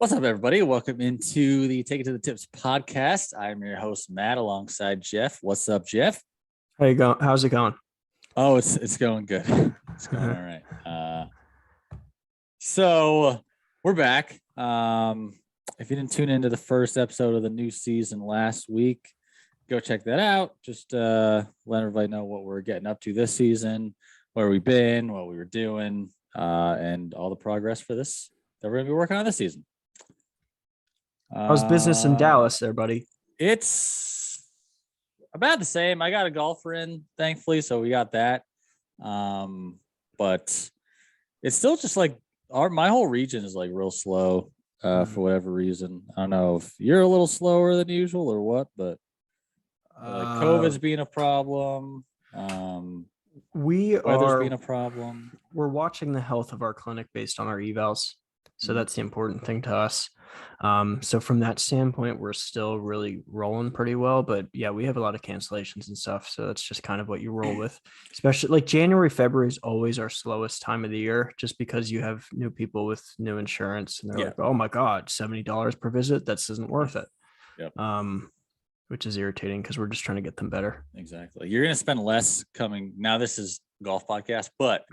What's up, everybody? Welcome into the Take It to the Tips podcast. I'm your host, Matt, alongside Jeff. What's up, Jeff? How you going? How's it going? Oh, it's going good. It's going all right. So we're back. If you didn't tune into the first episode of the new season last week, go check that out. Just let everybody know what we're getting up to this season, where we've been, what we were doing, and all the progress for this that we're going to be working on this season. How's business in Dallas there, buddy? It's about the same. I got a golfer in, thankfully, so we got that. But it's still just like my whole region is like real slow for whatever reason. I don't know if you're a little slower than usual or what, but like COVID's being a problem. Weather's being a problem. We're watching the health of our clinic based on our evals. So that's the important thing to us. So from that standpoint, we're still really rolling pretty well, but yeah, we have a lot of cancellations and stuff. So that's just kind of what you roll with, especially like January, February is always our slowest time of the year, just because you have new people with new insurance and they're like, oh my God, $70 per visit. That isn't worth it. Yep. Which is irritating because we're just trying to get them better. Exactly. You're going to spend less coming. Now this is golf podcast, but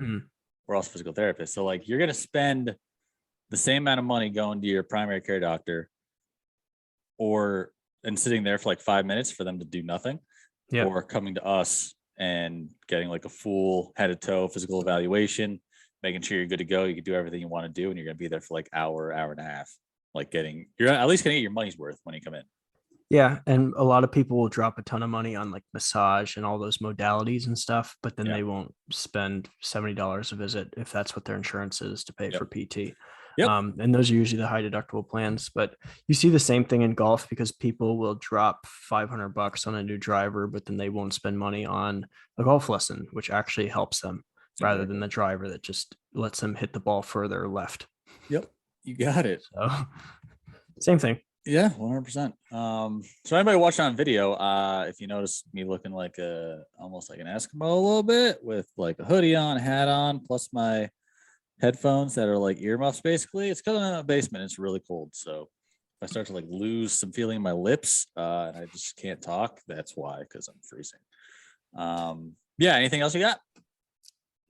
we're also physical therapists. So like you're going to spend the same amount of money going to your primary care doctor and sitting there for like 5 minutes for them to do nothing, or coming to us and getting like a full head to toe physical evaluation, making sure you're good to go. You can do everything you want to do. And you're going to be there for like hour and a half, like you're at least going to get your money's worth when you come in. Yeah. And a lot of people will drop a ton of money on like massage and all those modalities and stuff, but then they won't spend $70 a visit if that's what their insurance is to pay for PT. Yep. And those are usually the high deductible plans, but you see the same thing in golf because people will drop $500 on a new driver, but then they won't spend money on a golf lesson, which actually helps them rather than the driver that just lets them hit the ball further left. Yep. You got it. So same thing. Yeah, 100%. So anybody watching on video, if you notice me looking like almost like an Eskimo a little bit with like a hoodie on, hat on, plus my headphones that are like earmuffs, basically, it's because I'm in the basement. It's really cold. So if I start to like lose some feeling in my lips and I just can't talk, that's why, because I'm freezing. Yeah. Anything else you got?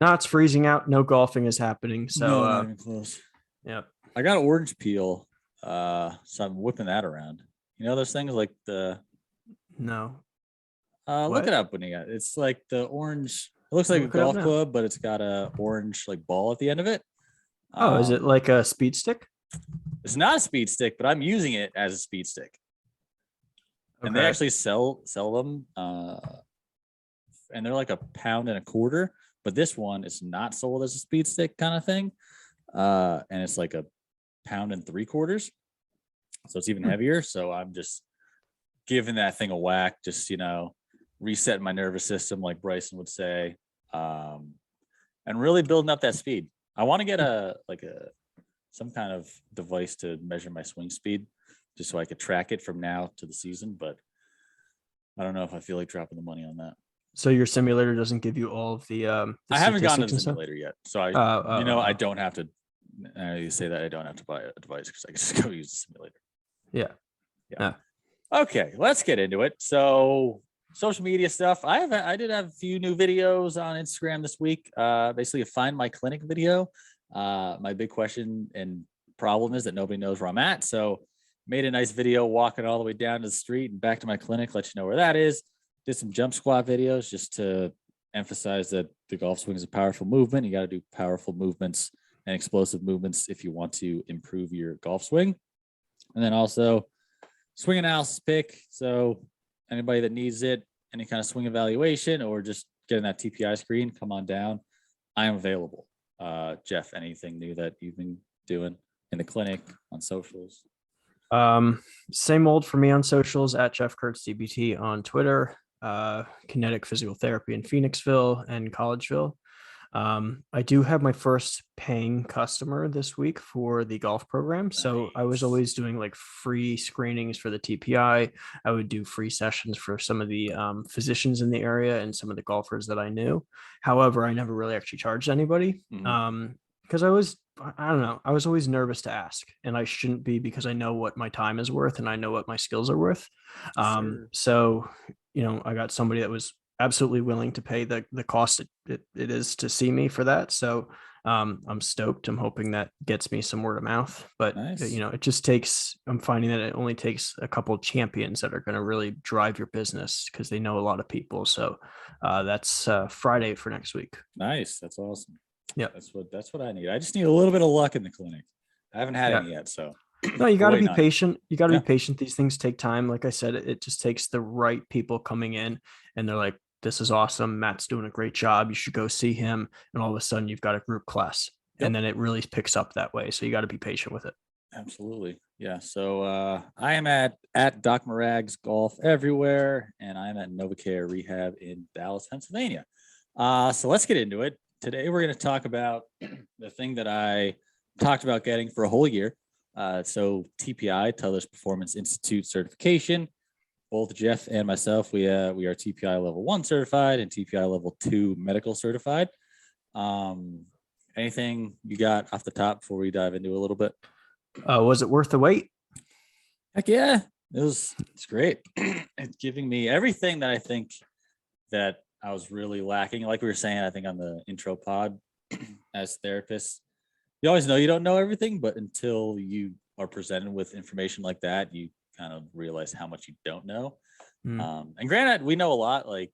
No, it's freezing out. No golfing is happening. So no, not even close. Yeah. I got an orange peel. So I'm whipping that around. You know those things like no. Look it up when you got it. It's like the orange. It looks like a golf club, but it's got a orange like ball at the end of it. Oh, is it like a speed stick? It's not a speed stick, but I'm using it as a speed stick. Okay. And they actually sell them, and they're like £1.25. But this one is not sold as a speed stick kind of thing, and it's like £1.75. So it's even heavier. So I'm just giving that thing a whack, just resetting my nervous system, like Bryson would say, and really building up that speed. I want to get some kind of device to measure my swing speed, just so I could track it from now to the season. But I don't know if I feel like dropping the money on that. So your simulator doesn't give you all of the I haven't gotten to the simulator yet, so I don't have to. You say that I don't have to buy a device because I can just go use the simulator. Yeah. Okay, let's get into it. So social media stuff. I did have a few new videos on Instagram this week. Basically a Find My Clinic video. My big question and problem is that nobody knows where I'm at. So made a nice video walking all the way down to the street and back to my clinic, let you know where that is. Did some jump squat videos just to emphasize that the golf swing is a powerful movement. You got to do powerful movements and explosive movements if you want to improve your golf swing. And then also swing analysis pick. So anybody that needs it, any kind of swing evaluation or just getting that TPI screen, come on down. I am available. Jeff, anything new that you've been doing in the clinic, on socials? Same old for me on socials, at Jeff Kurtz DBT on Twitter, Kinetic Physical Therapy in Phoenixville and Collegeville. I do have my first paying customer this week for the golf program. So I was always doing like free screenings for the TPI. I would do free sessions for some of the physicians in the area and some of the golfers that I knew. However, I never really actually charged anybody because I was I don't know. I was always nervous to ask, and I shouldn't be, because I know what my time is worth and I know what my skills are worth. So, I got somebody that was absolutely willing to pay the cost it is to see me for that. So I'm stoked. I'm hoping that gets me some word of mouth, but Nice. it just takes, I'm finding that it only takes a couple of champions that are going to really drive your business, because they know a lot of people. So that's Friday for next week. Nice. That's awesome. Yeah. That's what I need. I just need a little bit of luck in the clinic. I haven't had any yet. So no, you got to be patient. You got to be patient. These things take time. Like I said, it just takes the right people coming in, and they're like, this is awesome. Matt's doing a great job. You should go see him. And all of a sudden you've got a group class, and then it really picks up that way. So you got to be patient with it. Absolutely. Yeah. So I am at Doc Marag's Golf everywhere, and I'm at NovaCare Rehab in Dallas, Pennsylvania. So let's get into it. Today we're going to talk about the thing that I talked about getting for a whole year. So TPI, Titleist Performance Institute certification. Both Jeff and myself, we are TPI level 1 certified and TPI level 2 medical certified. Anything you got off the top before we dive into a little bit? Was it worth the wait? Heck yeah, it's great. It's giving me everything that I think that I was really lacking. Like we were saying, I think on the intro pod, as therapists, you always know you don't know everything, but until you are presented with information like that, you kind of realize how much you don't know. And granted, we know a lot. Like,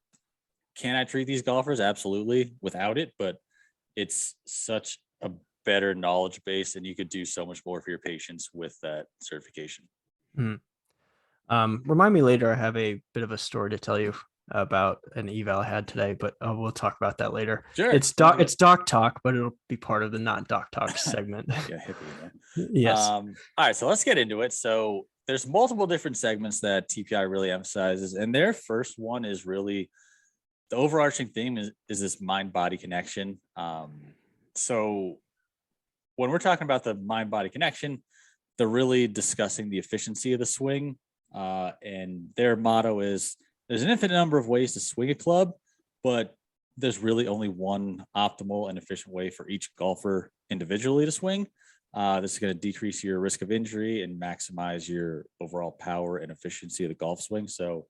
can I treat these golfers? Absolutely, without it, but it's such a better knowledge base, and you could do so much more for your patients with that certification. Remind me later. I have a bit of a story to tell you about an eval I had today, but we'll talk about that later. Sure. It's doc talk, but it'll be part of the not doc talk segment. Yeah, hippie. Yes. All right, so let's get into it. So there's multiple different segments that TPI really emphasizes, and their first one is really the overarching theme is this mind-body connection. So when we're talking about the mind-body connection, they're really discussing the efficiency of the swing, and their motto is, there's an infinite number of ways to swing a club, but there's really only one optimal and efficient way for each golfer individually to swing. This is going to decrease your risk of injury and maximize your overall power and efficiency of the golf swing. So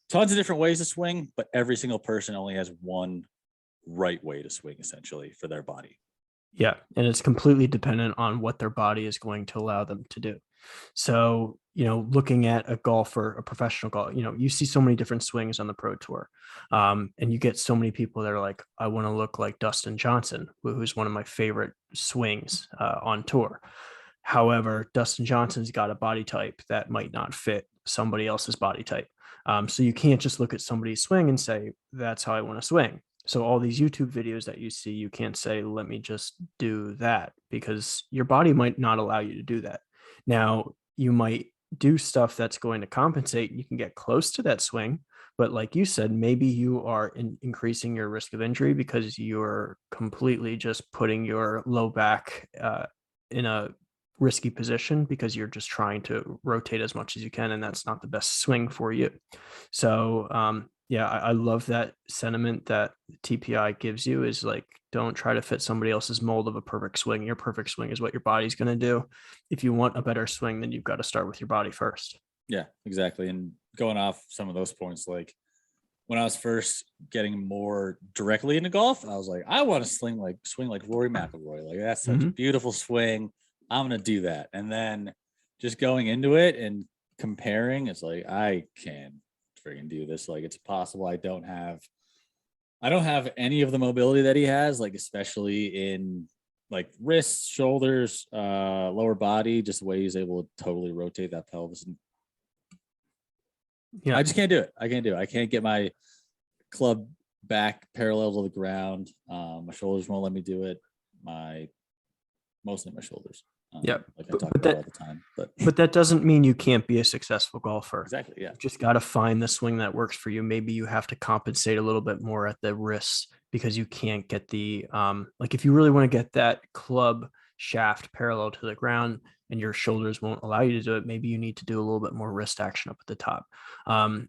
tons of different ways to swing, but every single person only has one right way to swing, essentially, for their body. Yeah. And it's completely dependent on what their body is going to allow them to do. So, looking at a golfer, a professional golfer, you see so many different swings on the pro tour. And you get so many people that are like, I want to look like Dustin Johnson, who's one of my favorite swings on tour. However, Dustin Johnson's got a body type that might not fit somebody else's body type. So you can't just look at somebody's swing and say, that's how I want to swing. So all these YouTube videos that you see, you can't say, let me just do that, because your body might not allow you to do that. Now, you might do stuff that's going to compensate. You can get close to that swing, but like you said, maybe you are increasing your risk of injury because you're completely just putting your low back in a risky position, because you're just trying to rotate as much as you can, and that's not the best swing for you. So I love that sentiment that TPI gives you, is like, don't try to fit somebody else's mold of a perfect swing. Your perfect swing is what your body's going to do. If you want a better swing, then you've got to start with your body first. Yeah, exactly. And going off some of those points, like when I was first getting more directly into golf, I was like, I want to swing like Rory McIlroy. Like, that's such a beautiful swing. I'm going to do that. And then just going into it and comparing, it's like, I can't freaking do this. Like, it's possible. I don't have any of the mobility that he has, like, especially in like wrists, shoulders, lower body, just the way he's able to totally rotate that pelvis. And I just can't do it. I can't get my club back parallel to the ground. My shoulders won't let me do it. Mostly my shoulders. Like I talk about all the time, but that doesn't mean you can't be a successful golfer. Exactly. Yeah. You've just got to find the swing that works for you. Maybe you have to compensate a little bit more at the wrists, because you can't get the, like, if you really want to get that club shaft parallel to the ground and your shoulders won't allow you to do it, maybe you need to do a little bit more wrist action up at the top. We're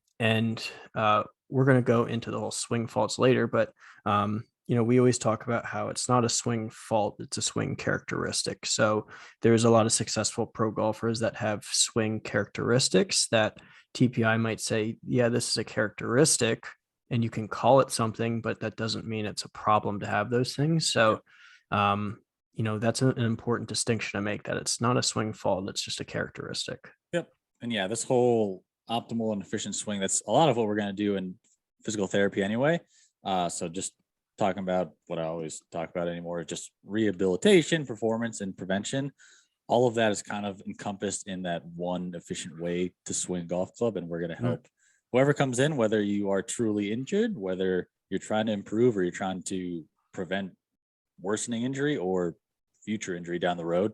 going to go into the whole swing faults later, but we always talk about how it's not a swing fault, it's a swing characteristic. So there's a lot of successful pro golfers that have swing characteristics that TPI might say, yeah, this is a characteristic and you can call it something, but that doesn't mean it's a problem to have those things. So, that's an important distinction to make, that it's not a swing fault, it's just a characteristic. Yep. And yeah, this whole optimal and efficient swing, that's a lot of what we're going to do in physical therapy anyway. So just talking about what I always talk about anymore, just rehabilitation, performance, and prevention. All of that is kind of encompassed in that one efficient way to swing a golf club. And we're going to help whoever comes in, whether you are truly injured, whether you're trying to improve or you're trying to prevent worsening injury or future injury down the road.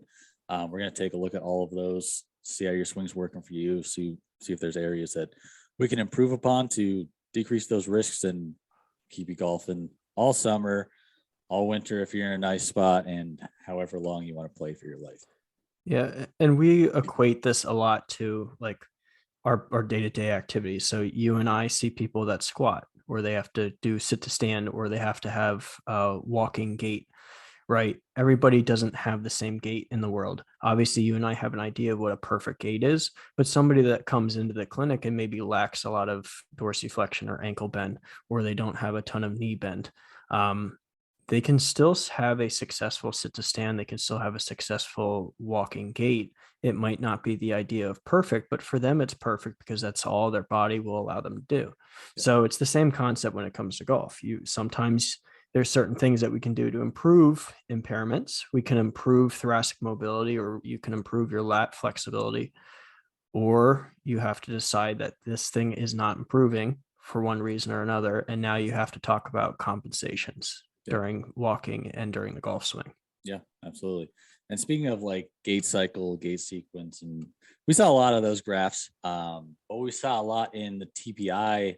We're going to take a look at all of those, see how your swing's working for you, see if there's areas that we can improve upon to decrease those risks and keep you golfing all summer, all winter, if you're in a nice spot, and however long you want to play for your life. Yeah. And we equate this a lot to like our day-to-day activities. So you and I see people that squat, or they have to do sit to stand, or they have to have a walking gait, right? Everybody doesn't have the same gait in the world. Obviously, you and I have an idea of what a perfect gait is, but somebody that comes into the clinic and maybe lacks a lot of dorsiflexion or ankle bend, or they don't have a ton of knee bend, they can still have a successful sit to stand. They can still have a successful walking gait. It might not be the idea of perfect, but for them, it's perfect because that's all their body will allow them to do. Yeah. So it's the same concept when it comes to golf. Sometimes there's certain things that we can do to improve impairments. We can improve thoracic mobility, or you can improve your lat flexibility, or you have to decide that this thing is not improving for one reason or another. And now you have to talk about compensations during walking and during the golf swing. Yeah, absolutely. And speaking of like gait cycle, gait sequence, and we saw a lot of those graphs, but we saw a lot in the TPI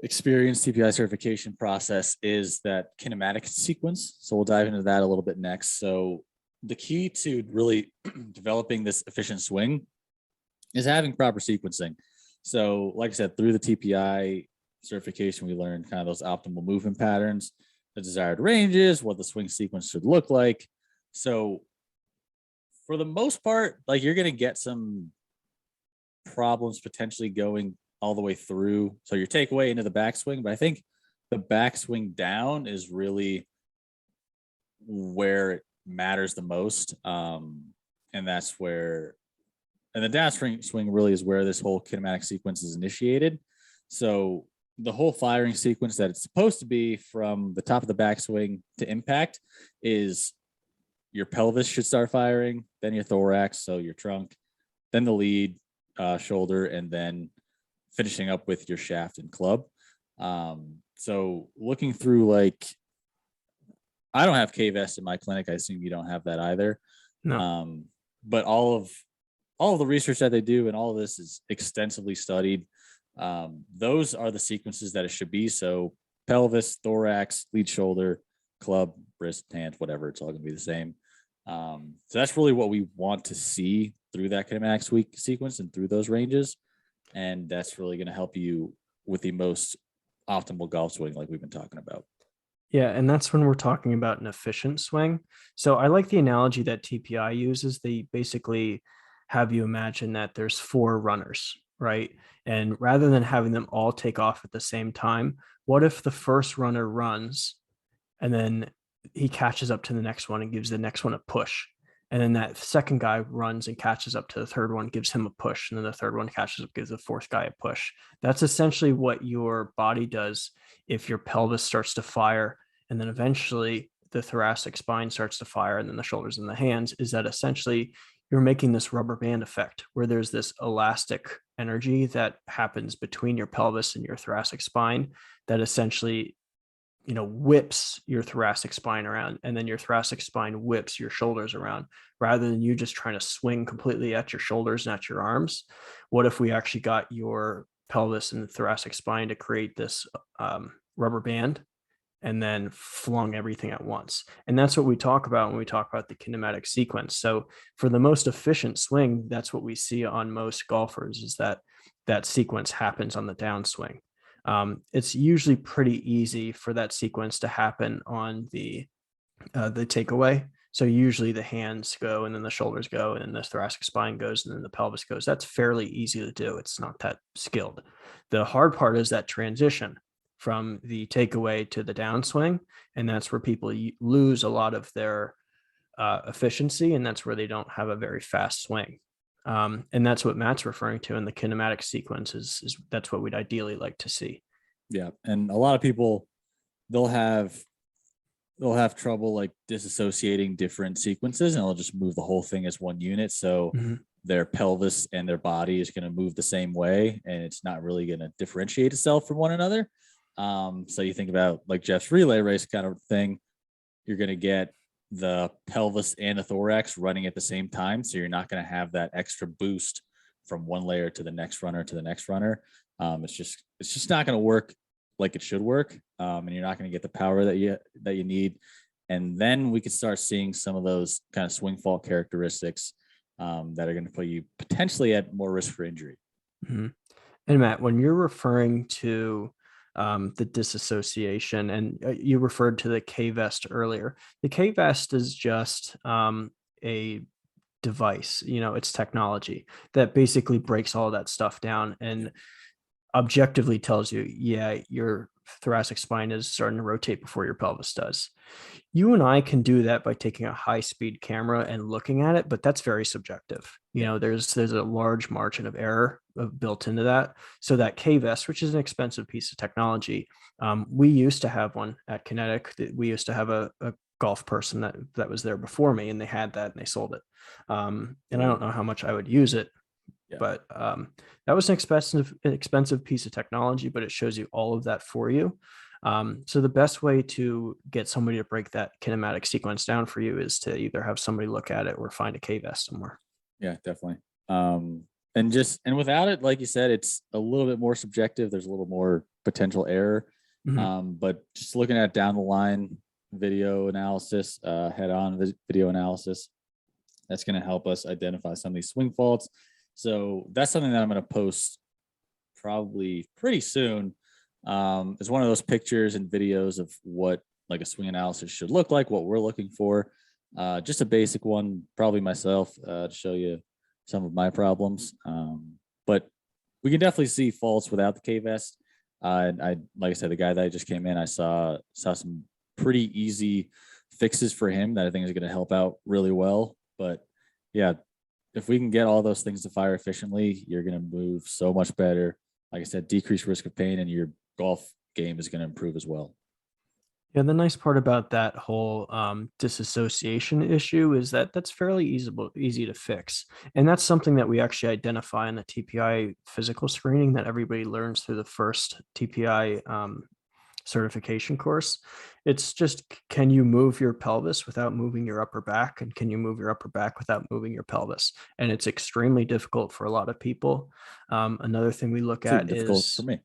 experience, TPI certification process is that kinematic sequence. So we'll dive into that a little bit next. So the key to really developing this efficient swing is having proper sequencing. So like I said, through the TPI certification, we learned kind of those optimal movement patterns, the desired ranges, what the swing sequence should look like. So for the most part, like you're going to get some problems potentially going all the way through. So your takeaway into the backswing, but I think the backswing down is really where it matters the most. And that's where, and the downswing swing really is where this whole kinematic sequence is initiated. So the whole firing sequence that it's supposed to be from the top of the backswing to impact is your pelvis should start firing, then your thorax, so your trunk, then the lead, shoulder, and then finishing up with your shaft and club. So looking through, like, I don't have K-vest in my clinic. I assume you don't have that either. No. But all of the research that they do and all of this is extensively studied. Those are the sequences that it should be. So pelvis, thorax, lead, shoulder, club, wrist, hand, whatever. It's all going to be the same. So that's really what we want to see through that kinematic sequence and through those ranges. And that's really going to help you with the most optimal golf swing, like we've been talking about. Yeah, and that's when we're talking about an efficient swing. So I like the analogy that TPI uses. They basically have you imagine that there's 4 runners, right? And rather than having them all take off at the same time, what if the first runner runs and then he catches up to the next one and gives the next one a push? And then that second guy runs and catches up to the third one, gives him a push. And then the third one catches up, gives the fourth guy a push. That's essentially what your body does if your pelvis starts to fire. And then eventually the thoracic spine starts to fire, and then the shoulders and the hands, is that essentially you're making this rubber band effect where there's this elastic energy that happens between your pelvis and your thoracic spine that essentially whips your thoracic spine around, and then your thoracic spine whips your shoulders around, rather than you just trying to swing completely at your shoulders and at your arms. What if we actually got your pelvis and the thoracic spine to create this rubber band and then flung everything at once? And that's what we talk about when we talk about the kinematic sequence. So for the most efficient swing, that's what we see on most golfers, is that sequence happens on the downswing. It's usually pretty easy for that sequence to happen on the takeaway. So usually the hands go, and then the shoulders go, and then the thoracic spine goes, and then the pelvis goes. That's fairly easy to do. It's not that skilled. The hard part is that transition from the takeaway to the downswing. And that's where people lose a lot of their efficiency. And that's where they don't have a very fast swing. And that's what Matt's referring to in the kinematic sequence is that's what we'd ideally like to see. Yeah. And a lot of people, they'll have trouble like disassociating different sequences, and they'll just move the whole thing as one unit. So their pelvis and their body is going to move the same way, and it's not really going to differentiate itself from one another. So you think about like Jeff's relay race kind of thing, you're going to get the pelvis and the thorax running at the same time. So you're not going to have that extra boost from one layer to the next runner to the next runner. It's just not going to work like it should work. And you're not going to get the power that you need. And then we could start seeing some of those kind of swing fault characteristics that are going to put you potentially at more risk for injury. Mm-hmm. And Matt, when you're referring to the disassociation, and you referred to the K-vest earlier, the K-vest is just a device, it's technology that basically breaks all that stuff down and objectively tells you, yeah, your thoracic spine is starting to rotate before your pelvis does. You and I can do that by taking a high-speed camera and looking at it, but that's very subjective. There's a large margin of error built into that. So that K-vest, which is an expensive piece of technology, we used to have one at Kinetic. We used to have a golf person that was there before me, and they had that and they sold it. And I don't know how much I would use it. Yeah. But that was an expensive piece of technology, but it shows you all of that for you. So the best way to get somebody to break that kinematic sequence down for you is to either have somebody look at it or find a K-vest somewhere. Yeah, definitely. And without it, like you said, it's a little bit more subjective. There's a little more potential error. But just looking at down the line video analysis, head-on video analysis, that's going to help us identify some of these swing faults. So that's something that I'm going to post probably pretty soon. It's one of those pictures and videos of what like a swing analysis should look like, what we're looking for. Just a basic one, probably myself, to show you some of my problems. But we can definitely see faults without the K-vest. Like I said, the guy that I just came in, I saw some pretty easy fixes for him that I think is going to help out really well. But yeah, if we can get all those things to fire efficiently, you're going to move so much better. Like I said, decrease risk of pain, and your golf game is going to improve as well. Yeah, the nice part about that whole disassociation issue is that that's fairly easy to fix. And that's something that we actually identify in the TPI physical screening that everybody learns through the first TPI certification course. It's just, can you move your pelvis without moving your upper back? And can you move your upper back without moving your pelvis? And it's extremely difficult for a lot of people. Another thing we look at is for me.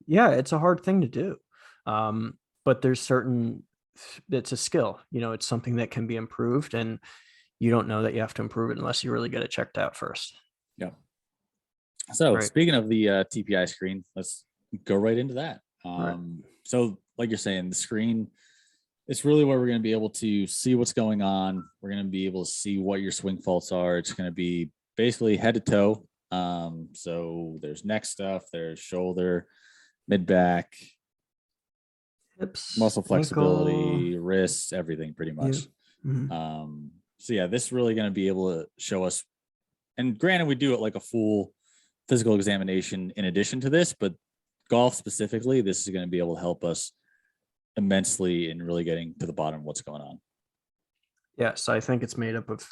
Yeah, it's a hard thing to do. But there's it's a skill, it's something that can be improved, and you don't know that you have to improve it unless you really get it checked out first. Yeah. So Speaking of the TPI screen, let's go right into that. So like you're saying, the screen, it's really where we're going to be able to see what's going on. We're going to be able to see what your swing faults are. It's going to be basically head to toe. So there's neck stuff, there's shoulder, mid back, hips, muscle flexibility, ankle, wrists, everything pretty much. So yeah, this is really going to be able to show us, and granted, we do it like a full physical examination in addition to this, but golf specifically, this is going to be able to help us immensely in really getting to the bottom of what's going on. Yeah, so I think it's made up of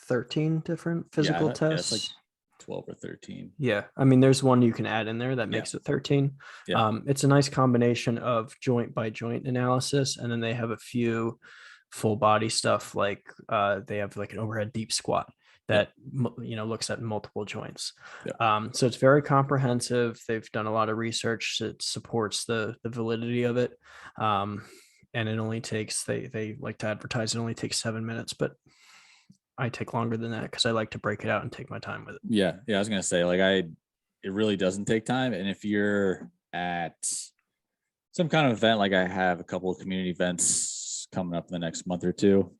13 different physical tests. Yeah, it's like 12 or 13. Yeah, I mean, there's one you can add in there that makes it 13. Yeah. It's a nice combination of joint by joint analysis, and then they have a few full body stuff, like they have like an overhead deep squat that looks at multiple joints. So it's very comprehensive. They've done a lot of research that supports the validity of it. And it only takes, they like to advertise, it only takes 7 minutes, but I take longer than that because I like to break it out and take my time with it. Yeah. I was going to say, like, it really doesn't take time. And if you're at some kind of event, like I have a couple of community events coming up in the next month or two.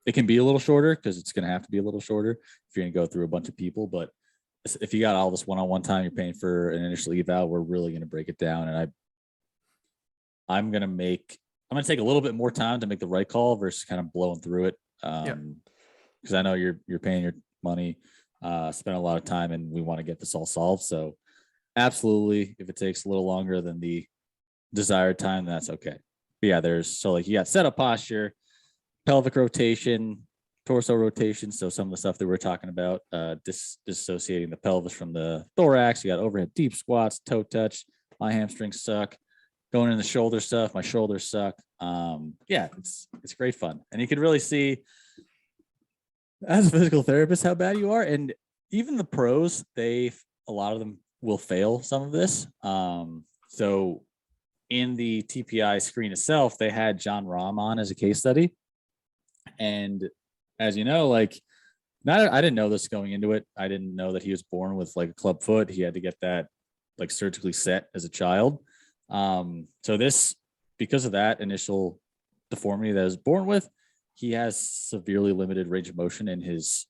It can be a little shorter because it's going to have to be a little shorter if you're going to go through a bunch of people. But if you got all this one-on-one time, you're paying for an initial eval, we're really going to break it down. And I'm going to take a little bit more time to make the right call versus kind of blowing through it. Because I know you're paying your money, spend a lot of time, and we want to get this all solved. So absolutely, if it takes a little longer than the desired time, that's okay. But yeah, you got setup posture, pelvic rotation, torso rotation. So some of the stuff that we're talking about, dissociating the pelvis from the thorax. You got overhead deep squats, toe touch. My hamstrings suck. Going in the shoulder stuff, my shoulders suck. Yeah, it's great fun. And you can really see as a physical therapist how bad you are. And even the pros, a lot of them will fail some of this. So in the TPI screen itself, they had Jon Rahm on as a case study. And as you know, I didn't know this going into it. I didn't know that he was born with like a club foot. He had to get that like surgically set as a child. So because of that initial deformity that I was born with, he has severely limited range of motion in his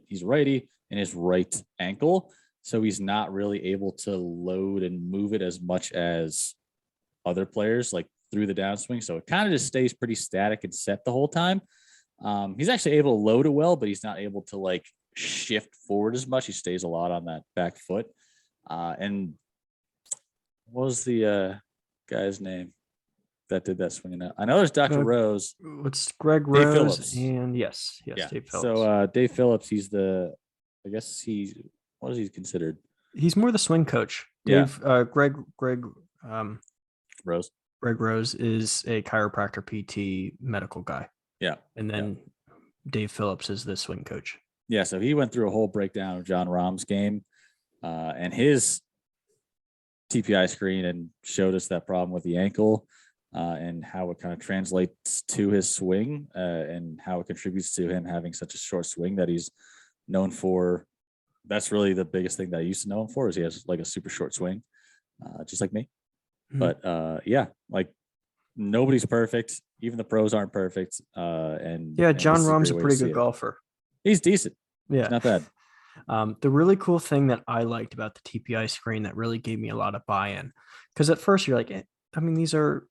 he's righty in his right ankle. So he's not really able to load and move it as much as other players like through the downswing. So it kind of just stays pretty static and set the whole time. He's actually able to load it well, but he's not able to like shift forward as much. He stays a lot on that back foot. And what was the guy's name that did that swinging out? I know there's Dr. Rose. It's Greg Rose. Dave Phillips. And yes, yeah. Dave Phillips. So Dave Phillips, what is he considered? He's more the swing coach. Dave, Greg Rose. Greg Rose is a chiropractor, PT, medical guy. Yeah. And then Dave Phillips is the swing coach. Yeah. So he went through a whole breakdown of Jon Rahm's game and his TPI screen and showed us that problem with the ankle and how it kind of translates to his swing and how it contributes to him having such a short swing that he's known for. That's really the biggest thing that I used to know him for, is he has like a super short swing, just like me. Mm-hmm. But like nobody's perfect. Even the pros aren't perfect. And Jon Rahm's a pretty good golfer. He's decent. Yeah. He's not bad. The really cool thing that I liked about the TPI screen that really gave me a lot of buy-in, because at first you're like, these are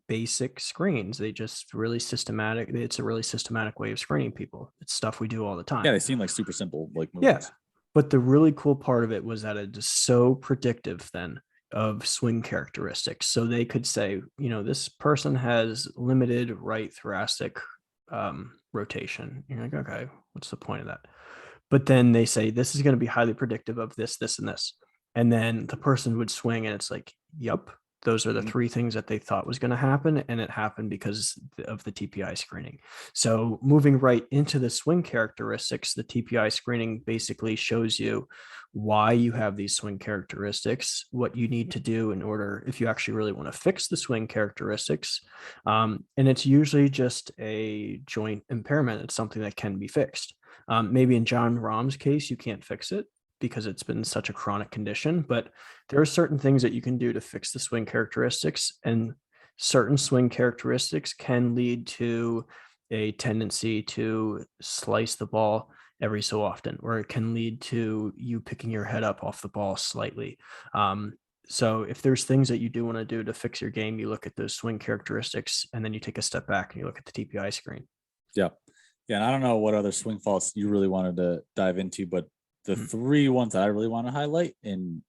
basic screens. They just really systematic. It's a really systematic way of screening people. It's stuff we do all the time. Yeah, they seem like super simple, like movements. Yeah, but the really cool part of it was that it is so predictive then of swing characteristics. So they could say, this person has limited right thoracic rotation. You're like, okay, what's the point of that? But then they say, this is going to be highly predictive of this, this, and this. And then the person would swing and it's like, yep, those are the three things that they thought was going to happen. And it happened because of the TPI screening. So moving right into the swing characteristics, the TPI screening basically shows you why you have these swing characteristics, what you need to do in order, if you actually really want to fix the swing characteristics. And it's usually just a joint impairment. It's something that can be fixed. Maybe in Jon Rahm's case, you can't fix it because it's been such a chronic condition, but there are certain things that you can do to fix the swing characteristics, and certain swing characteristics can lead to a tendency to slice the ball every so often, or it can lead to you picking your head up off the ball slightly. So if there's things that you do want to do to fix your game, you look at those swing characteristics and then you take a step back and you look at the TPI screen. Yeah. Yeah. And I don't know what other swing faults you really wanted to dive into, but the three ones that I really want to highlight in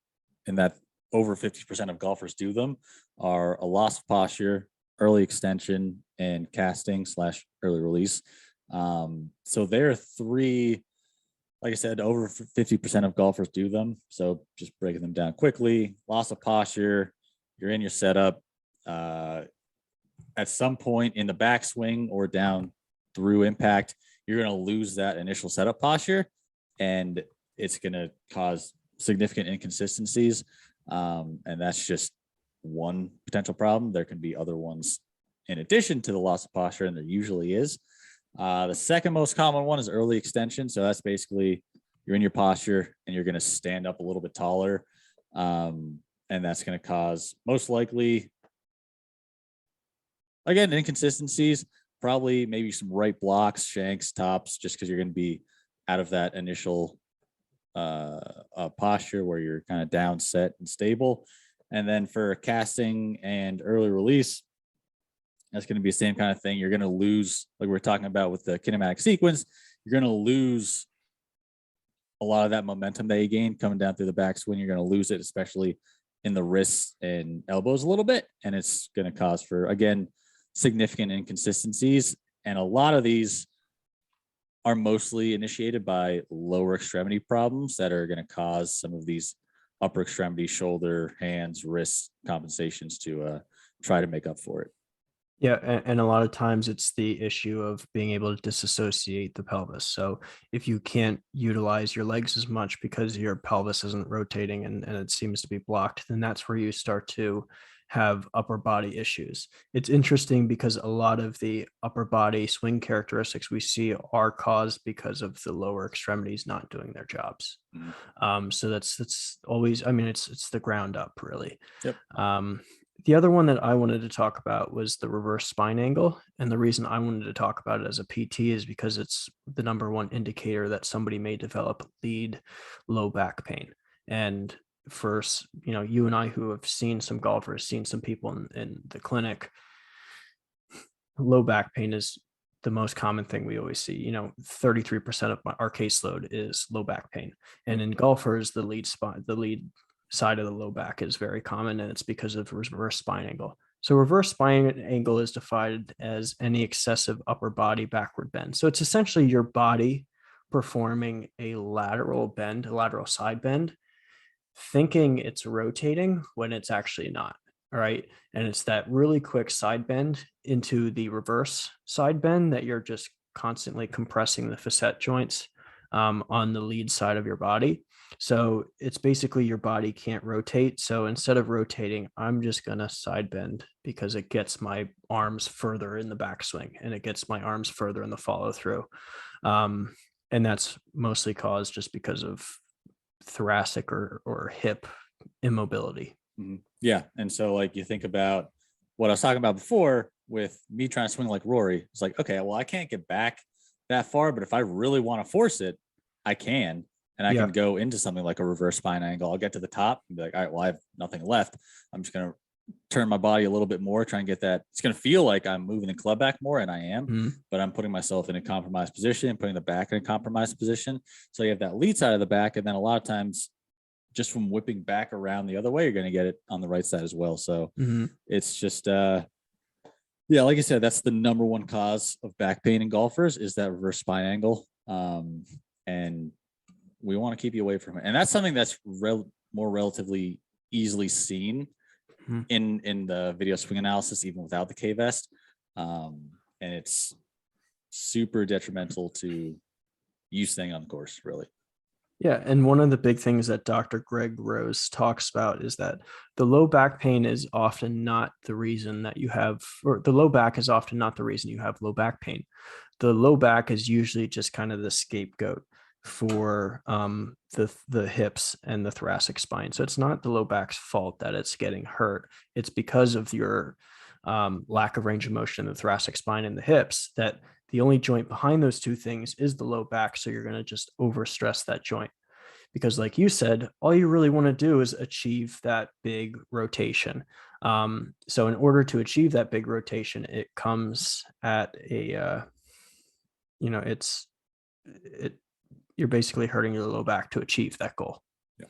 that over 50% of golfers do them are a loss of posture, early extension, and casting / early release. So there are three, like I said, over 50% of golfers do them. So just breaking them down quickly: loss of posture, you're in your setup. At some point in the backswing or down through impact, you're going to lose that initial setup posture, and it's going to cause significant inconsistencies. And that's just one potential problem. There can be other ones in addition to the loss of posture, and there usually is. The second most common one is early extension. So that's basically you're in your posture and you're going to stand up a little bit taller. And that's going to cause most likely, again, inconsistencies, probably maybe some right blocks, shanks, tops, just because you're going to be out of that initial posture where you're kind of down, set, and stable. And then for casting and early release, that's going to be the same kind of thing. You're going to lose, like we're talking about with the kinematic sequence, you're going to lose a lot of that momentum that you gain coming down through the backswing. You're going to lose it, especially in the wrists and elbows a little bit. And it's going to cause for, again, significant inconsistencies. And a lot of these are mostly initiated by lower extremity problems that are going to cause some of these upper extremity, shoulder, hands, wrist compensations to try to make up for it. Yeah, and a lot of times it's the issue of being able to disassociate the pelvis. So if you can't utilize your legs as much because your pelvis isn't rotating and it seems to be blocked, then that's where you start to have upper body issues. It's interesting because a lot of the upper body swing characteristics we see are caused because of the lower extremities not doing their jobs. So that's always, I mean, it's the ground up really. Yep. The other one that I wanted to talk about was the reverse spine angle. And the reason I wanted to talk about it as a PT is because it's the number one indicator that somebody may develop lead low back pain. And for, you know, you and I who have seen some golfers, seen some people in the clinic, low back pain is the most common thing we always see. You know, 33% of our caseload is low back pain. And in golfers, the lead side of the low back is very common, and it's because of reverse spine angle. So reverse spine angle is defined as any excessive upper body backward bend. So it's essentially your body performing a lateral bend, a lateral side bend, thinking it's rotating when it's actually not. All right. And it's that really quick side bend into the reverse side bend that you're just constantly compressing the facet joints on the lead side of your body. So it's basically your body can't rotate. So instead of rotating, I'm just going to side bend because it gets my arms further in the backswing and it gets my arms further in the follow through. And that's mostly caused just because of thoracic or hip immobility. Yeah. And so like you think about what I was talking about before with me trying to swing like Rory. It's like, okay, well, I can't get back that far, but if I really want to force it, I can. And I can go into something like a reverse spine angle. I'll get to the top and be like, all right, well, I have nothing left. I'm just going to turn my body a little bit more, try and get that. It's going to feel like I'm moving the club back more, and I am, but I'm putting myself in a compromised position, putting the back in a compromised position. So you have that lead side of the back. And then a lot of times just from whipping back around the other way, you're going to get it on the right side as well. So it's just, yeah, like I said, that's the number one cause of back pain in golfers is that reverse spine angle. And we want to keep you away from it. And that's something that's more relatively easily seen in the video swing analysis, even without the K-vest. And it's super detrimental to you staying on the course, really. Yeah. And one of the big things that Dr. Greg Rose talks about is that the low back pain is often not the reason that you have, or the low back is often not the reason you have low back pain. The low back is usually just kind of the scapegoat for the hips and the thoracic spine. So it's not the low back's fault that it's getting hurt. It's because of your lack of range of motion in the thoracic spine and the hips that the only joint behind those two things is the low back. So you're going to just overstress that joint because like you said, all you really want to do is achieve that big rotation. So in order to achieve that big rotation, it comes at a, you're basically hurting your low back to achieve that goal. Yeah.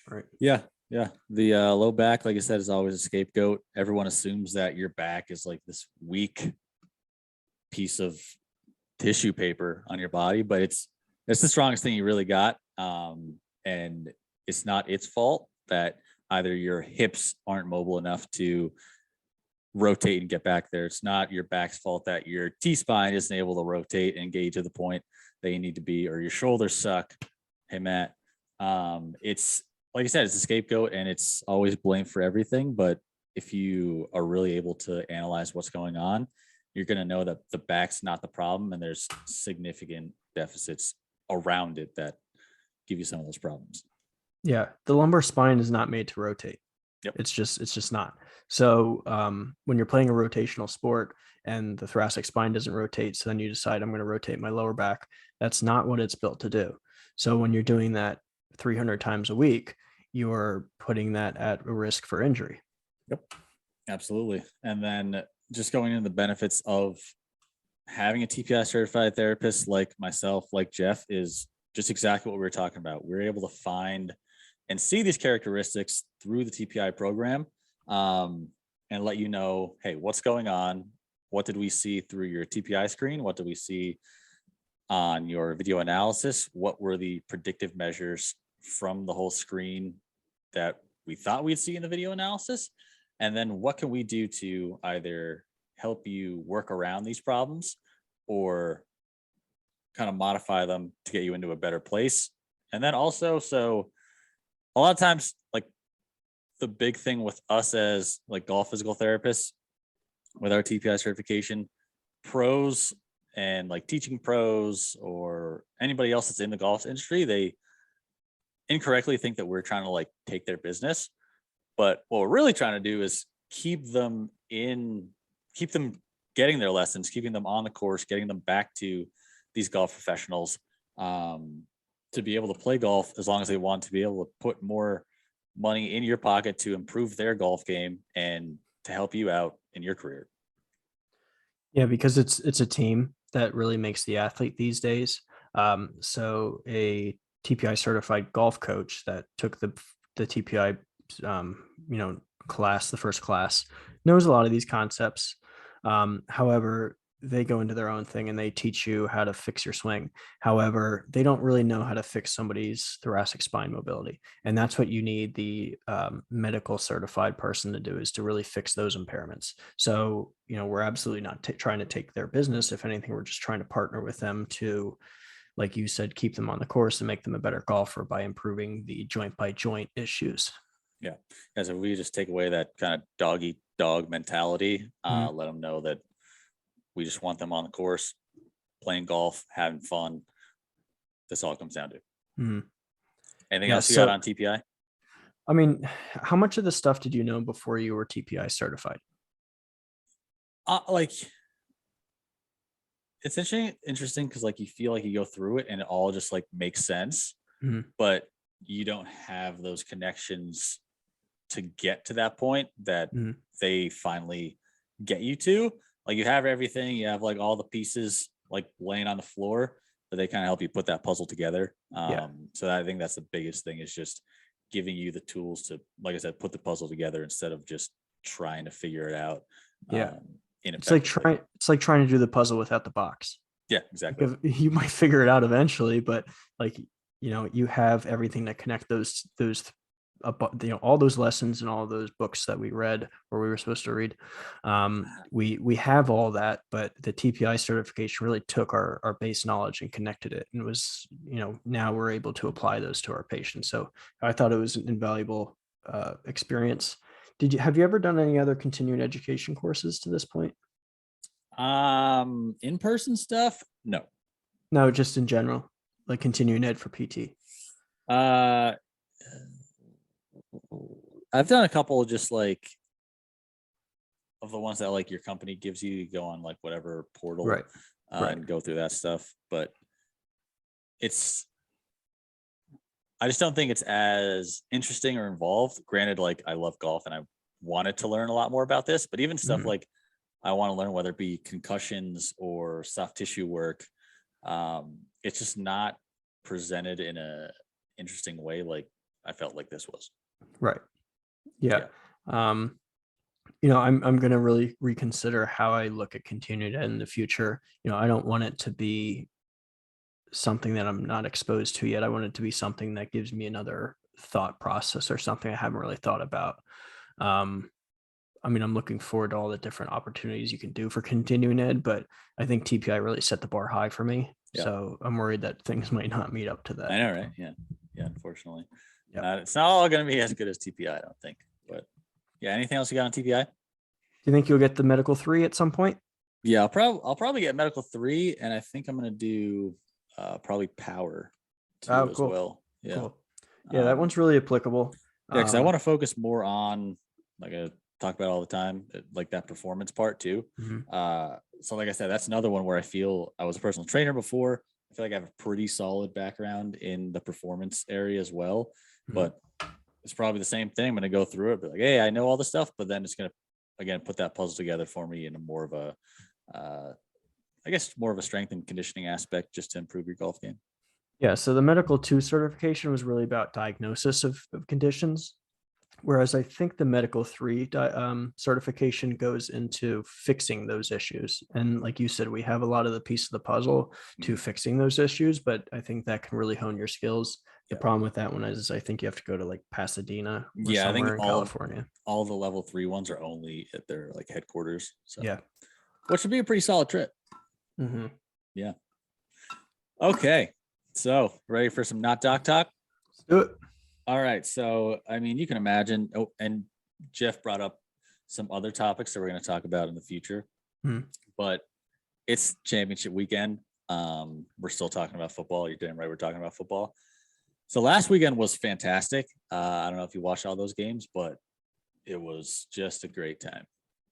Right. Yeah. Yeah. The low back, like I said, is always a scapegoat. Everyone assumes that your back is like this weak piece of tissue paper on your body, but it's the strongest thing you really got. And it's not its fault that either your hips aren't mobile enough to rotate and get back there. It's not your back's fault that your T-spine isn't able to rotate and get you to the point that you need to be, or your shoulders suck. Hey, Matt, it's like I said, it's a scapegoat and it's always blamed for everything. But if you are really able to analyze what's going on, you're going to know that the back's not the problem and there's significant deficits around it that give you some of those problems. Yeah. The lumbar spine is not made to rotate. Yep. It's just not. So when you're playing a rotational sport and the thoracic spine doesn't rotate, so then you decide I'm going to rotate my lower back. That's not what it's built to do. So when you're doing that 300 times a week, you're putting that at a risk for injury. Yep, absolutely. And then just going into the benefits of having a TPI certified therapist like myself, like Jeff, is just exactly what we were talking about. We're able to find and see these characteristics through the TPI program, and let you know, hey, what's going on? What did we see through your TPI screen? What did we see on your video analysis? What were the predictive measures from the whole screen that we thought we'd see in the video analysis? And then what can we do to either help you work around these problems or kind of modify them to get you into a better place? And then also, so a lot of times, like, the big thing with us as like golf physical therapists with our TPI certification, pros and like teaching pros or anybody else that's in the golf industry, they incorrectly think that we're trying to like take their business. But what we're really trying to do is keep them getting their lessons, keeping them on the course, getting them back to these golf professionals, to be able to play golf as long as they want, to be able to put more money in your pocket to improve their golf game and to help you out in your career. Yeah, because it's a team that really makes the athlete these days. So a TPI certified golf coach that took the TPI class, the first class, knows a lot of these concepts. However, they go into their own thing and they teach you how to fix your swing. However, they don't really know how to fix somebody's thoracic spine mobility. And that's what you need the medical certified person to do, is to really fix those impairments. So, we're absolutely not trying to take their business. If anything, we're just trying to partner with them to, like you said, keep them on the course and make them a better golfer by improving the joint by joint issues. Yeah. As if we just take away that kind of dog eat dog mentality, let them know that we just want them on the course, playing golf, having fun. This all comes down to. Anything else you got on TPI? I mean, how much of this stuff did you know before you were TPI certified? Like, it's interesting because like you feel like you go through it and it all just like makes sense, but you don't have those connections to get to that point that they finally get you to. Like, you have everything, you have like all the pieces like laying on the floor, but they kind of help you put that puzzle together. So I think that's the biggest thing, is just giving you the tools to, like I said, put the puzzle together instead of just trying to figure it out. It's like trying to do the puzzle without the box. Yeah, exactly. Because you might figure it out eventually, but like, you have everything to connect those all those lessons and all those books that we read, or we were supposed to read. We have all that, but the TPI certification really took our base knowledge and connected it, and was, now we're able to apply those to our patients. So I thought it was an invaluable experience. Have you ever done any other continuing education courses to this point? In-person stuff? No, just in general, like continuing ed for PT. I've done a couple, just like of the ones that like your company gives you go on like whatever portal, right. And go through that stuff. But I just don't think it's as interesting or involved. Granted, like, I love golf and I wanted to learn a lot more about this, but even stuff like I want to learn, whether it be concussions or soft tissue work, it's just not presented in a interesting way like I felt like this was. Right. Yeah. I'm going to really reconsider how I look at continued ed in the future. I don't want it to be something that I'm not exposed to yet. I want it to be something that gives me another thought process, or something I haven't really thought about. I'm looking forward to all the different opportunities you can do for continuing ed, but I think TPI really set the bar high for me. Yeah. So I'm worried that things might not meet up to that. I know, right? Yeah. Unfortunately. Yeah. It's not all going to be as good as TPI, I don't think. But yeah, anything else you got on TPI? Do you think you'll get the medical 3 at some point? Yeah, I'll probably get medical 3, and I think I'm going to do probably power 2 as well. Yeah. Cool. Yeah, that one's really applicable. Yeah, because I want to focus more on, like I talk about all the time, like that performance part too. So like I said, that's another one where I feel I was a personal trainer before. I feel like I have a pretty solid background in the performance area as well. But it's probably the same thing. I'm going to go through it, but like, hey, I know all this stuff, but then it's going to, again, put that puzzle together for me in a more of a, I guess more of a strength and conditioning aspect just to improve your golf game. Yeah. So the medical 2 certification was really about diagnosis of conditions. Whereas I think the medical 3 certification goes into fixing those issues. And like you said, we have a lot of the piece of the puzzle to fixing those issues, but I think that can really hone your skills. The problem with that one is I think you have to go to like Pasadena or somewhere in California. All the level 3 ones are only at their like headquarters. So yeah. Which would be a pretty solid trip. Yeah. Okay. So ready for some not doc talk? Let's do it. All right. So, I mean, you can imagine, and Jeff brought up some other topics that we're going to talk about in the future, but it's championship weekend. We're still talking about football. You're damn right. We're talking about football. So last weekend was fantastic. I don't know if you watched all those games, but it was just a great time.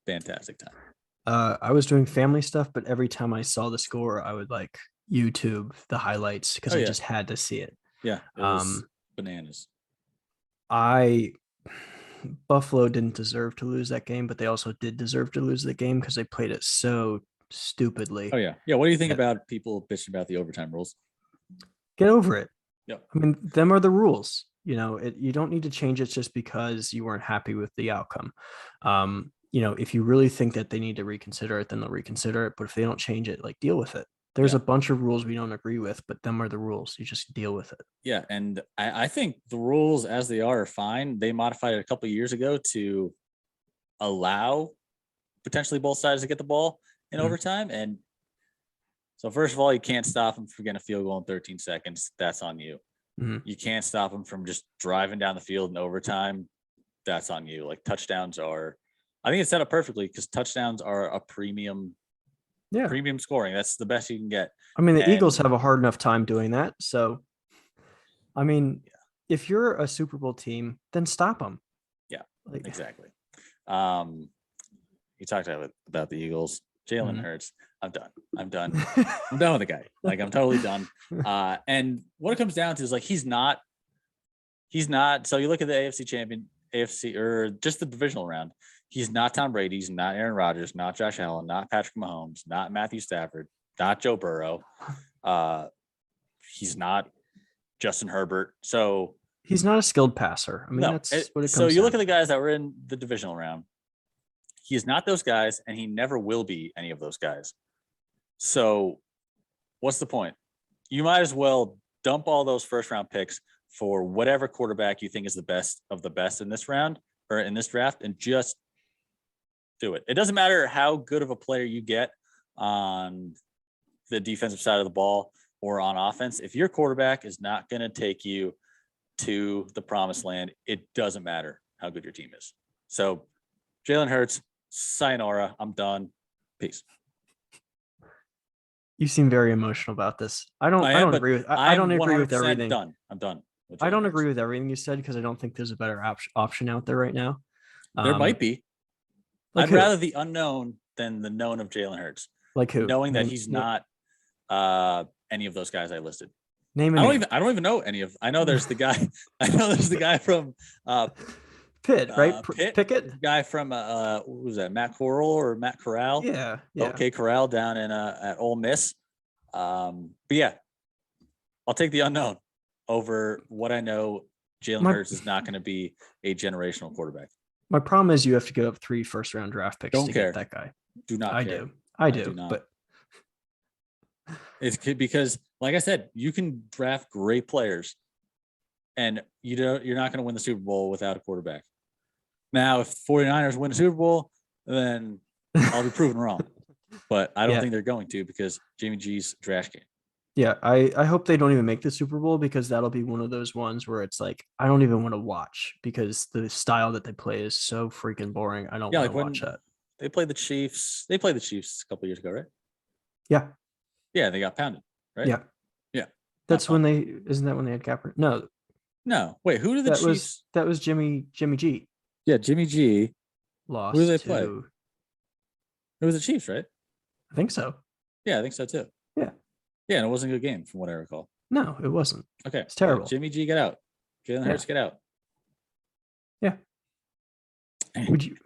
Fantastic time. I was doing family stuff, but every time I saw the score, I would like YouTube the highlights because I just had to see it. Yeah. It was bananas. Buffalo didn't deserve to lose that game, but they also did deserve to lose the game because they played it so stupidly. Oh yeah. Yeah. What do you think about people bitching about the overtime rules? Get over it. Yeah. I mean, them are the rules. You know, you don't need to change it just because you weren't happy with the outcome. If you really think that they need to reconsider it, then they'll reconsider it. But if they don't change it, like deal with it. There's a bunch of rules we don't agree with, but them are the rules. You just deal with it. Yeah. And I think the rules as they are fine. They modified it a couple of years ago to allow potentially both sides to get the ball in overtime. And so first of all, you can't stop them from getting a field goal in 13 seconds. That's on you. You can't stop them from just driving down the field in overtime. That's on you. Like touchdowns are, I think it's set up perfectly because touchdowns are a premium scoring. That's the best you can get. I mean, the Eagles have a hard enough time doing that. So, I mean, if you're a Super Bowl team, then stop them. Yeah, exactly. You talked about the Eagles. Jalen Hurts. I'm done. I'm done with the guy. Like I'm totally done. And what it comes down to is like he's not. So you look at the AFC or just the divisional round. He's not Tom Brady. He's not Aaron Rodgers. Not Josh Allen. Not Patrick Mahomes. Not Matthew Stafford. Not Joe Burrow. He's not Justin Herbert. So he's not a skilled passer. I mean, that's what it comes. So you look at the guys that were in the divisional round. He is not those guys, and he never will be any of those guys. So what's the point? You might as well dump all those first-round picks for whatever quarterback you think is the best of the best in this round or in this draft and just do it. It doesn't matter how good of a player you get on the defensive side of the ball or on offense. If your quarterback is not going to take you to the promised land, it doesn't matter how good your team is. So Jalen Hurts, sayonara. I'm done. Peace. You seem very emotional about this. I don't agree with everything. Done. I'm done. I don't agree with everything you said because I don't think there's a better option out there right now. There might be. Like I'd rather the unknown than the known of Jalen Hurts. Like who? Knowing that he's not any of those guys I listed. I don't even know any of. I know there's the guy. I know there's the guy from Pitt, right? Pickett. Guy from what was that? Matt Corral? Yeah. Okay, Corral down in at Ole Miss. But yeah, I'll take the unknown over what I know. Jalen Hurts is not going to be a generational quarterback. My problem is you have to give up 3 first-round draft picks to get that guy. Do not. I care. do. But it's because, like I said, you can draft great players, and you're not going to win the Super Bowl without a quarterback. Now, if 49ers win a Super Bowl, then I'll be proven wrong. But I don't think they're going to because Jimmy G's trash can. Yeah, I hope they don't even make the Super Bowl because that'll be one of those ones where it's like I don't even want to watch because the style that they play is so freaking boring. I don't want to watch that. They played the Chiefs. They played the Chiefs a couple of years ago, right? Yeah. Yeah, they got pounded, right? Yeah. Yeah. Isn't that when they had Kaepernick? No. No, wait. Who did the Chiefs? That was Jimmy G. Yeah, Jimmy G. Lost. Who did they play? It was the Chiefs, right? I think so. Yeah, I think so too. Yeah. Yeah, and it wasn't a good game from what I recall. No, it wasn't. Okay. It's terrible. Jimmy G, get out. Jalen Hurts, get out. Yeah. Would you?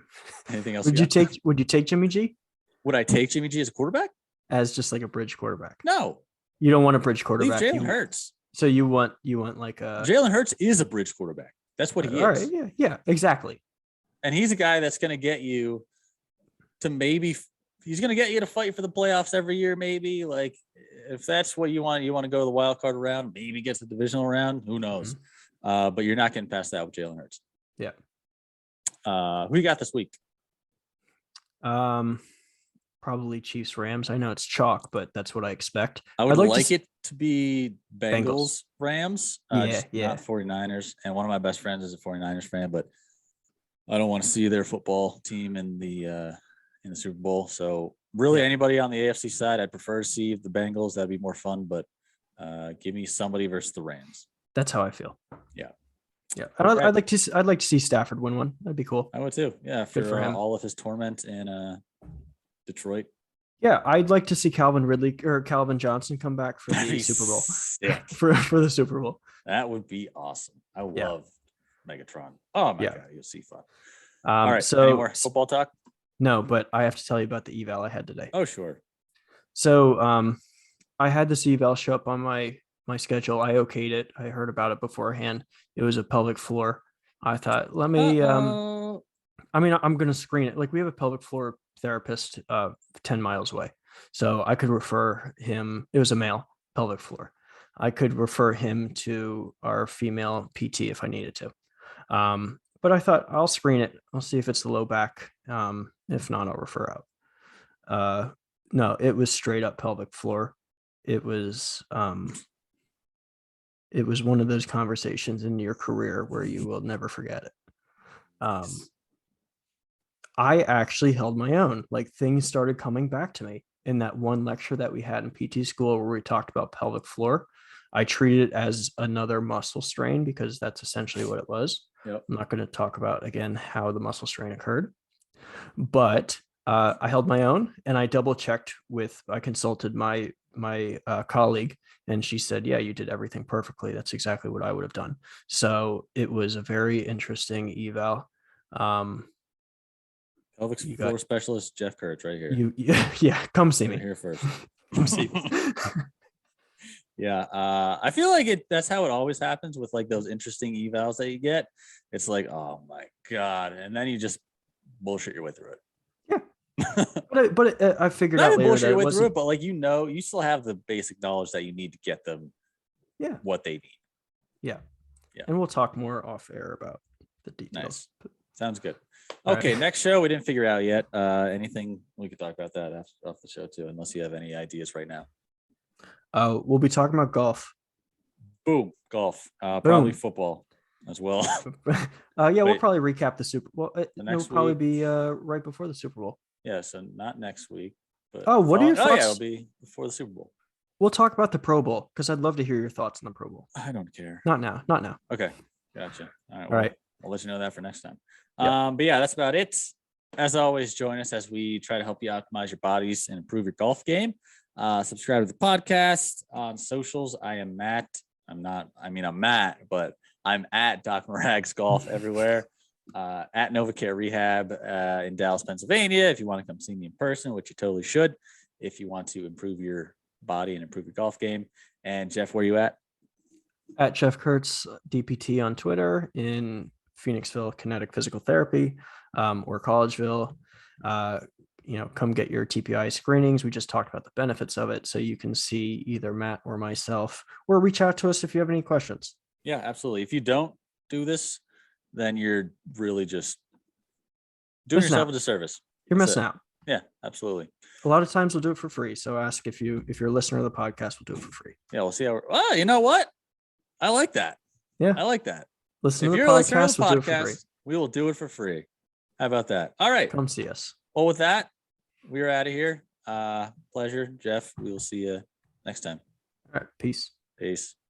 Anything else? Would you take Jimmy G? Would I take Jimmy G as a quarterback? As just like a bridge quarterback? No. You don't want a bridge quarterback. Leave Jalen Hurts. So you want like a Jalen Hurts is a bridge quarterback. That's what he is. All right. Yeah, exactly. And he's a guy that's going to get you to he's going to get you to fight for the playoffs every year. Maybe like if that's what you want to go to the wild card round, maybe get to the divisional round. Who knows? But you're not getting past that with Jalen Hurts. Yeah. Who you got this week? Probably Chiefs Rams. I know it's chalk, but that's what I expect. I would like it to be Bengals. Rams. Yeah. Not 49ers. And one of my best friends is a 49ers fan, but I don't want to see their football team in the Super Bowl. So really anybody on the AFC side, I'd prefer to see the Bengals. That'd be more fun, but give me somebody versus the Rams. That's how I feel. Yeah. Yeah. I'd like to see Stafford win one. That'd be cool. I would too. Yeah. For him. All of his torment in Detroit. Yeah, I'd like to see Calvin Johnson come back for the Super Bowl. for the Super Bowl. That would be awesome. I love Megatron. Oh my God, you'll see fun. All right. So any more football talk? No, but I have to tell you about the eval I had today. Oh, sure. So I had this eval show up on my schedule. I okayed it. I heard about it beforehand. It was a pelvic floor. I thought, let me I'm going to screen it. Like we have a pelvic floor therapist 10 miles away. So I could refer him. It was a male pelvic floor. I could refer him to our female PT if I needed to. But I thought I'll screen it. I'll see if it's the low back. If not, I'll refer out. No, it was straight up pelvic floor. It was one of those conversations in your career where you will never forget it. I actually held my own. Like things started coming back to me in that one lecture that we had in PT school where we talked about pelvic floor. I treated it as another muscle strain because that's essentially what it was. Yep. I'm not going to talk about again how the muscle strain occurred, but I held my own and I double checked I consulted my colleague and she said, yeah, you did everything perfectly. That's exactly what I would have done. So it was a very interesting eval. Pelvic floor specialist Jeff Kurtz right here. Yeah, come see me here first. Come see me. Yeah, I feel like that's how it always happens with like those interesting evals that you get. It's like, oh my God, and then you just bullshit your way through it. Yeah, but I figured out later bullshit your way through it, but like you still have the basic knowledge that you need to get them. Yeah, what they need. Yeah, and we'll talk more off air about the details. Nice. Sounds good. Okay, right. Next show we didn't figure out yet. Anything we could talk about that off the show too, unless you have any ideas right now. We'll be talking about golf. Boom, golf. Probably football as well. We'll probably recap the Super Bowl. It'll probably be right before the Super Bowl. Yeah, so not next week. But what are your thoughts? Oh, yeah, it'll be before the Super Bowl. We'll talk about the Pro Bowl because I'd love to hear your thoughts on the Pro Bowl. I don't care. Not now. Okay, gotcha. All right. I'll let you know that for next time. Yep. But yeah, that's about it. As always, join us as we try to help you optimize your bodies and improve your golf game. Subscribe to the podcast on socials. I'm Matt, but I'm at Doc Marags Golf everywhere. At NovaCare Rehab in Dallas, Pennsylvania. If you want to come see me in person, which you totally should, if you want to improve your body and improve your golf game. And Jeff, where are you at? At Jeff Kurtz DPT on Twitter in Phoenixville Kinetic Physical Therapy or Collegeville. Come get your TPI screenings. We just talked about the benefits of it. So you can see either Matt or myself, or reach out to us if you have any questions. Yeah, absolutely. If you don't do this, then you're really just doing yourself a disservice. You're missing out. Yeah, absolutely. A lot of times we'll do it for free. So ask if you're a listener of the podcast, we'll do it for free. Yeah, we'll see how you know what? I like that. Yeah. I like that. Listen to the podcast, we'll do it for free. We will do it for free. How about that? All right. Come see us. Well, with that, we are out of here. Pleasure, Jeff. We will see you next time. All right. Peace. Peace.